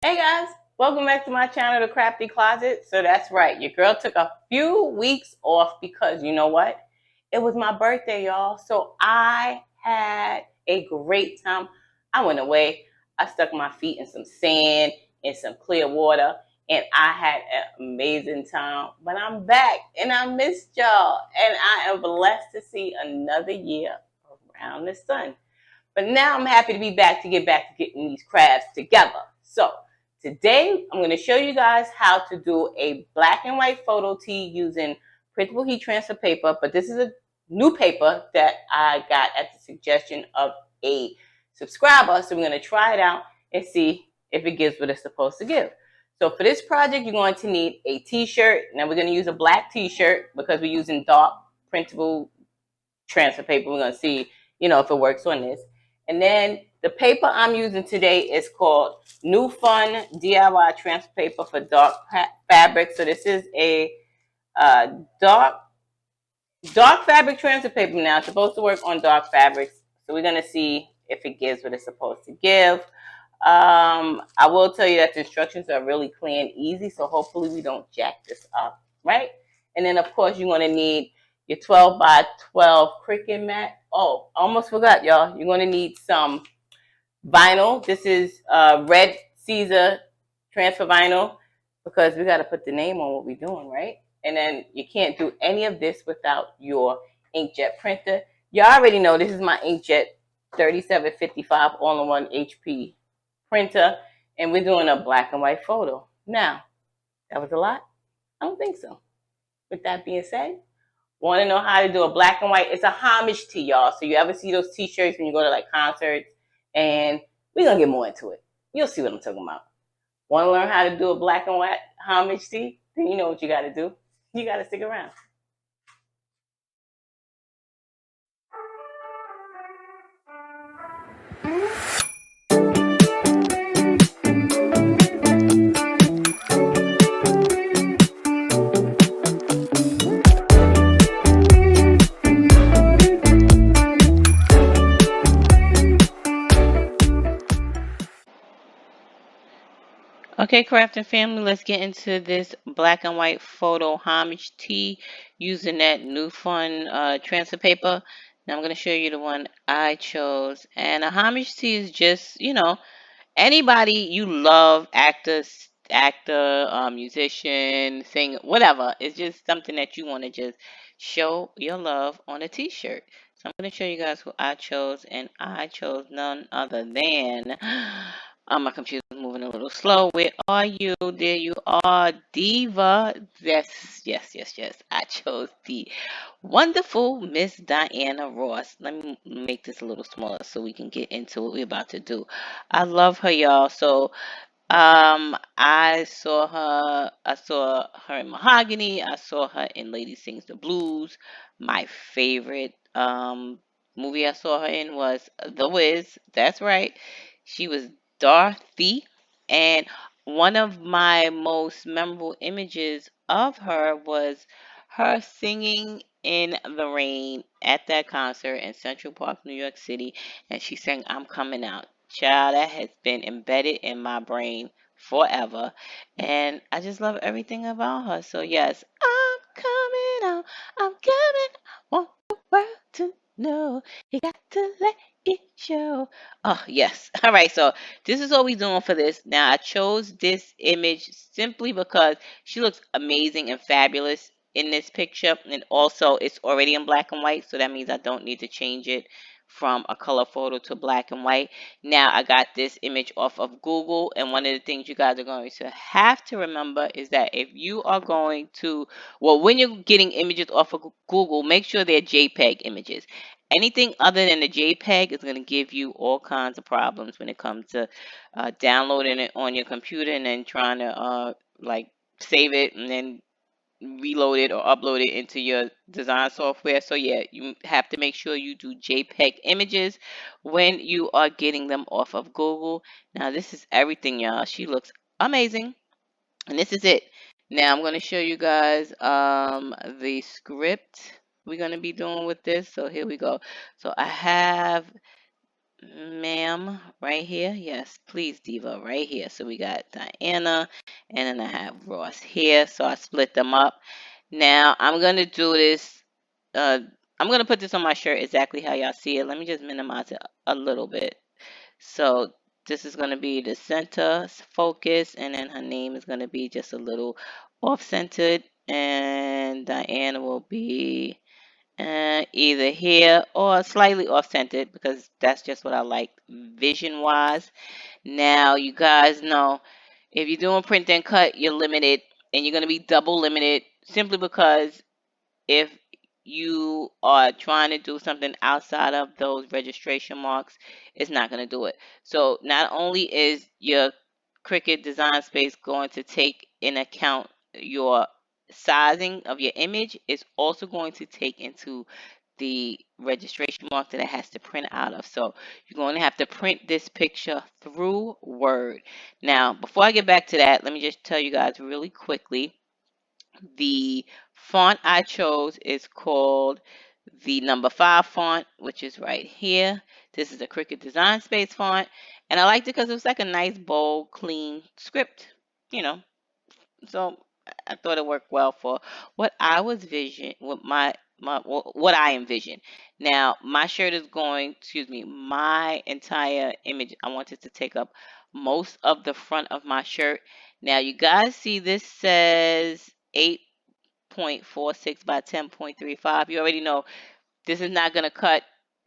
Hey guys, welcome back to my channel, The Crafty Closet. So that's right, your girl took a few weeks off because you know what? It was my birthday, y'all. So I had a great time. I went away. I stuck my feet in some sand and some clear water, and I had an amazing time. But I'm back, and I missed y'all, and I am blessed to see another year around the sun. But now I'm happy to be back to get back to getting these crafts together. So today I'm going to show you guys how to do a black and white photo tee using printable heat transfer paper. But this is a new paper that I got at the suggestion of a subscriber. So we're going to try it out and see if it gives what it's supposed to give. So for this project, you're going to need a t-shirt. Now we're going to use a black t-shirt because we're using dark printable transfer paper. We're going to see, if it works on this. And then the paper I'm using today is called NuFun DIY transfer paper for dark fabric. So this is a dark fabric transfer paper now. It's supposed to work on dark fabrics. So we're going to see if it gives what it's supposed to give. I will tell you that the instructions are really clear and easy. So hopefully we don't jack this up, right? And then of course you're going to need your 12 by 12 Cricut mat. Oh, almost forgot, y'all. You're going to need some vinyl. This is red Caesar transfer vinyl because we got to put the name on what we're doing, right? And then you can't do any of this without your inkjet printer. You already know this is my inkjet 3755 all-in-one HP printer, and we're doing a black and white photo. Now, that was a lot? I don't think so. With that being said, want to know how to do a black and white? It's a homage tee, y'all. So you ever see those t-shirts when you go to like concerts? And we're going to get more into it. You'll see what I'm talking about. Want to learn how to do a black and white homage tee? Then you know what you got to do. You got to stick around. Okay, crafting family, let's get into this black and white photo homage tee using that NuFun transfer paper. Now I'm going to show you the one I chose. And a homage tee is just, anybody you love, actor, musician, singer, whatever. It's just something that you want to just show your love on a t-shirt. So I'm going to show you guys who I chose, and I chose none other than my computer's moving a little slow. Where are you? There you are, Diva. Yes, yes, yes, yes. I chose the wonderful Miss Diana Ross. Let me make this a little smaller so we can get into what we're about to do. I love her, y'all. So, I saw her in Mahogany. I saw her in Lady Sings the Blues. My favorite movie I saw her in was The Wiz. That's right. She was Dorothy. And one of my most memorable images of her was her singing in the rain at that concert in Central Park, New York City. And she sang I'm Coming Out. Child, that has been embedded in my brain forever. And I just love everything about her. So, yes, I'm coming out. I'm coming. I want the world to know. You got to let it show. Oh, yes. All right. So, this is what we're doing for this. Now, I chose this image simply because she looks amazing and fabulous in this picture. And also, it's already in black and white. So, that means I don't need to change it from a color photo to black and white. Now I got this image off of Google, and one of the things you guys are going to have to remember is that if you are going to, well, when you're getting images off of Google, make sure they're JPEG images. Anything other than the JPEG is going to give you all kinds of problems when it comes to downloading it on your computer and then trying to like save it and then reload it or upload it into your design software. So yeah, you have to make sure you do JPEG images when you are getting them off of Google. Now this is everything, y'all. She looks amazing, and this is it. Now I'm going to show you guys the script we're going to be doing with this. So here we go. So I have ma'am, right here. Yes, please, Diva, right here. So we got Diana, and then I have Ross here. So I split them up. Now I'm gonna do this. Uh, I'm gonna put this on my shirt exactly how y'all see it. Let me just minimize it a little bit. So this is gonna be the center focus, and then her name is gonna be just a little off-centered, and Diana will be either here or slightly off-centered because that's just what I like vision-wise. Now you guys know if you're doing print and cut, you're limited, and you're gonna be double limited simply because if you are trying to do something outside of those registration marks, it's not going to do it. So not only is your Cricut design space going to take in account your sizing of your image, it's also going to take into the registration mark that it has to print out of. So you're going to have to print this picture through Word. Now, before I get back to that, let me just tell you guys really quickly the font I chose is called the number 5 font, which is right here. This is a Cricut Design Space font, and I liked it because it was like a nice, bold, clean script, you know. So I thought it worked well for what I was vision, what I envisioned. Now my shirt is going, excuse me, my entire image. I wanted to take up most of the front of my shirt. Now you guys see this says 8.46 by 10.35. You already know this is not going to cut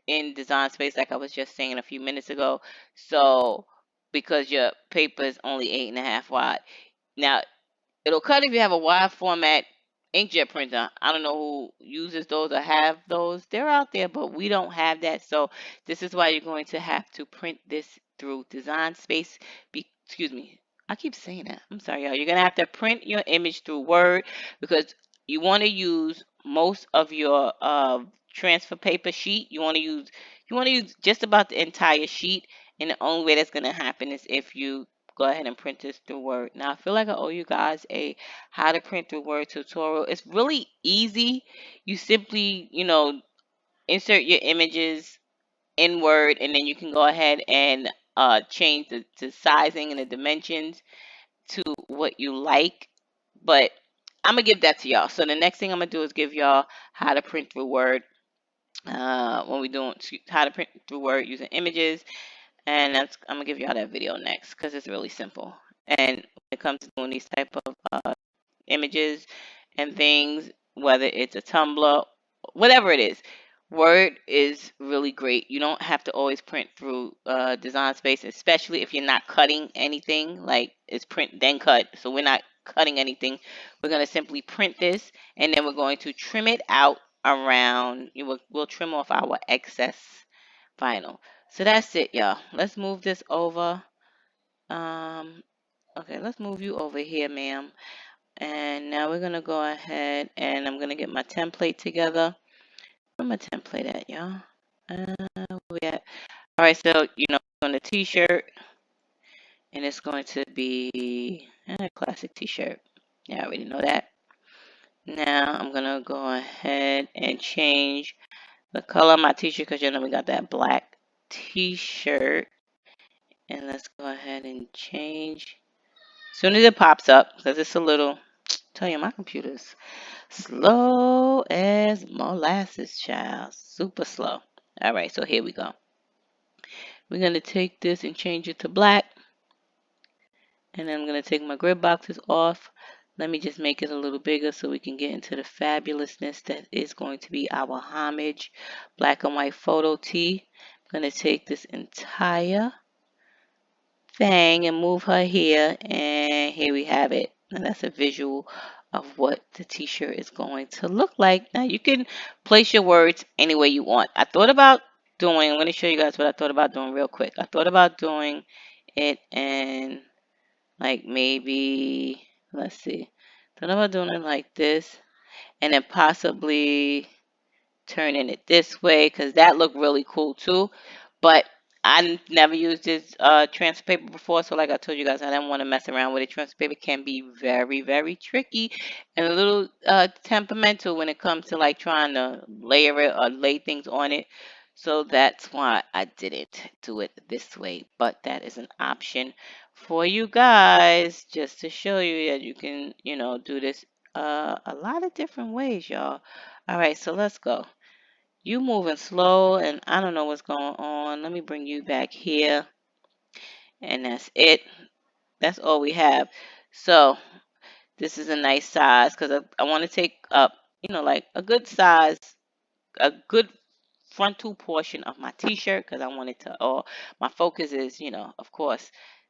in design space like I was just saying a few minutes ago. So because your paper is only 8.5 wide. Now it'll cut if you have a wide format inkjet printer. I don't know who uses those or have those. They're out there, but we don't have that. So this is why you're going to have to print this through Design Space. Excuse me. I keep saying that. I'm sorry, y'all. You're gonna have to print your image through Word because you want to use most of your transfer paper sheet. You want to use just about the entire sheet, and the only way that's gonna happen is if you go ahead and print this through Word. Now, I feel like I owe you guys a how to print through Word tutorial. It's really easy. You simply, insert your images in Word, and then you can go ahead and change the sizing and the dimensions to what you like. But I'm going to give that to y'all. So the next thing I'm going to do is give y'all how to print through Word. When we're doing how to print through Word using images, and I'm gonna give y'all that video next because it's really simple. And when it comes to doing these type of images and things, whether it's a Tumblr, whatever it is, Word is really great. You don't have to always print through Design Space, especially if you're not cutting anything. Like it's print then cut, so we're not cutting anything. We're gonna simply print this, and then we're going to trim it out around. We'll trim off our excess vinyl. So that's it, y'all. Let's move this over. Um, okay, let's move you over here, ma'am. And now we're gonna go ahead and I'm gonna get my template together. Where my template at, y'all? Where we at? All right, so on the T-shirt, and it's going to be a classic T-shirt. Yeah, I already know that. Now I'm gonna go ahead and change the color of my T-shirt because we got that black T-shirt. And let's go ahead and change. As soon as it pops up, because it's a little, tell you, my computer's slow as molasses, child. Super slow. All right, so here we go. We're going to take this and change it to black. And then I'm going to take my grid boxes off. Let me just make it a little bigger so we can get into the fabulousness that is going to be our homage black and white photo tee. I'm going to take this entire thing and move her here, and here we have it. And that's a visual of what the t-shirt is going to look like. Now you can place your words any way you want. I'm going to show you guys what I thought about doing real quick. I thought about doing it in like maybe, let's see, thought about doing it like this, and then possibly turning it this way because that looked really cool too. But I never used this transfer paper before, so like I told you guys, I didn't want to mess around with it. Transfer paper can be very, very tricky and a little temperamental when it comes to like trying to layer it or lay things on it. So that's why I didn't do it this way. But that is an option for you guys, just to show you that you can, do this a lot of different ways, y'all. All right, so let's go. You moving slow, and I don't know what's going on. Let me bring you back here, and that's it. That's all we have. So this is a nice size because I want to take up, like a good size, a good frontal portion of my t-shirt because I want it to all my focus is, of course,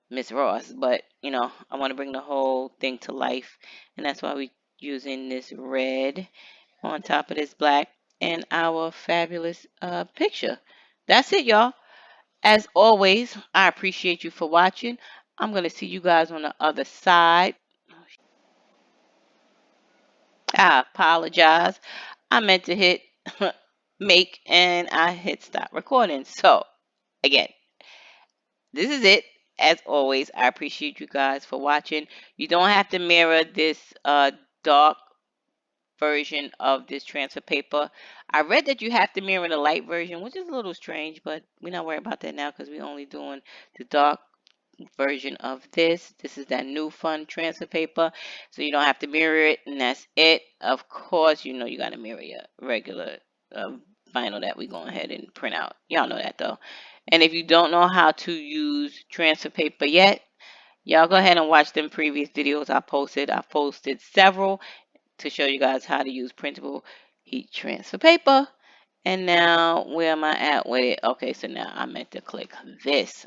Miss Ross, but I want to bring the whole thing to life, and that's why we using this red on top of this black and our fabulous picture. That's it, y'all. As always, I appreciate you for watching. I'm gonna see you guys on the other side. I apologize. I meant to hit make and I hit stop recording. So again, this is it. As always, I appreciate you guys for watching. You don't have to mirror this dark version of this transfer paper. I read that you have to mirror the light version, which is a little strange, but we're not worried about that now because we're only doing the dark version of this. This is that NuFun transfer paper, so you don't have to mirror it, and that's it. Of course, you got to mirror your regular vinyl that we go ahead and print out. Y'all know that though. And if you don't know how to use transfer paper yet, y'all go ahead and watch them previous videos I posted. I posted several to show you guys how to use printable heat transfer paper. And now, where am I at with it? Okay, so now I meant to click this.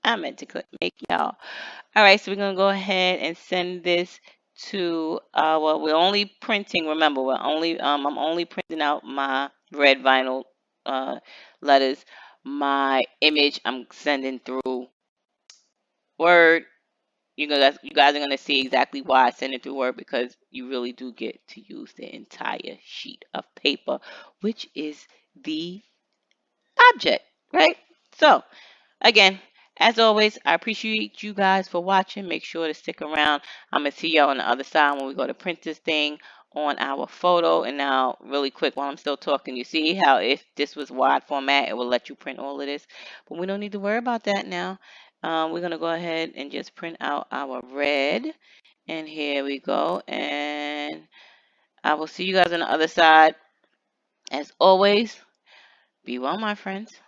I meant to click make y'all. All right, so we're gonna go ahead and send this to our. We're only printing. Remember, I'm only printing out my red vinyl letters. My image I'm sending through Word. You guys are gonna see exactly why I send it through Word, because you really do get to use the entire sheet of paper, which is the object, right? So again, as always, I appreciate you guys for watching. Make sure to stick around. I'm going to see y'all on the other side when we go to print this thing on our photo. And now, really quick, while I'm still talking, you see how if this was wide format, it will let you print all of this. But we don't need to worry about that now. We're going to go ahead and just print out our red. And here we go. And I will see you guys on the other side. As always, be well, my friends.